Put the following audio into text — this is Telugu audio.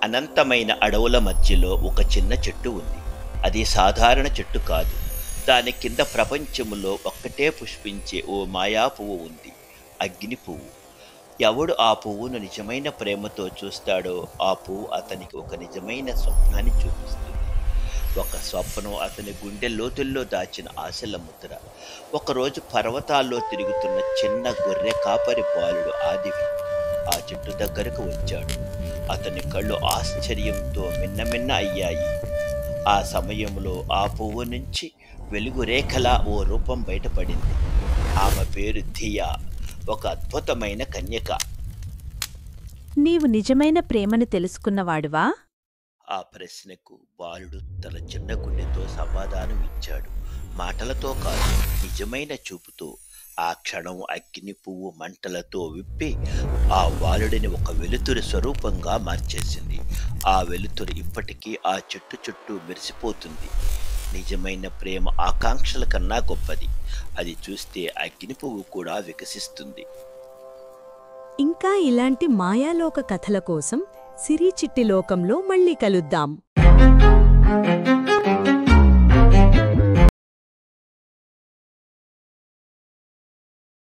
అనంతమైన అడవుల మధ్యలో ఒక చిన్న చెట్టు ఉంది. అది సాధారణ చెట్టు కాదు. దాని కింద ప్రపంచములో ఒక్కటే పుష్పించే ఓ మాయా పువ్వు ఉంది. అగ్ని పువ్వు. ఎవడు ఆ పువ్వును నిజమైన ప్రేమతో చూస్తాడో ఆ పువ్వు అతనికి ఒక నిజమైన స్వప్నాన్ని చూపిస్తుంది. ఒక స్వప్నం అతని గుండె లోతుల్లో దాచిన ఆశల ముద్ర. ఒకరోజు పర్వతాల్లో తిరుగుతున్న చిన్న గొర్రె కాపరి బాలుడు ఆదివి ఆ చెట్టు దగ్గరకు వచ్చాడు. అతని కళ్ళు ఆశ్చర్యంతో మిన్నమిన్న అయ్యాయి. ఆ సమయంలో ఆ పువ్వు నుంచి వెలుగు రేఖలా ఓ రూపం బయటపడింది. ఆమె పేరు ధియా, ఒక అద్భుతమైన కన్యక. నీవు నిజమైన ప్రేమను తెలుసుకున్నవాడువా? ఆ ప్రశ్నకు బాలుడు తన చిన్న గుండెతో సమాధానం ఇచ్చాడు. మాటలతో కాదు, నిజమైన చూపుతో. ఆ క్షణం అగ్ని పువ్వు మంటలతో విప్పి ఆ బాలుడిని ఒక వెలుతురు స్వరూపంగా మార్చేసింది. ఆ వెలుతురు ఇప్పటికీ ఆ చెట్టు చుట్టూ మెరిసిపోతుంది. నిజమైన ప్రేమ ఆకాంక్షల కన్నా గొప్పది. అది చూస్తే అగ్ని పువ్వు కూడా వికసిస్తుంది. ఇంకా ఇలాంటి మాయాలోక కథల కోసం సిరి చిట్టి లోకంలో మళ్ళీ కలుద్దాం.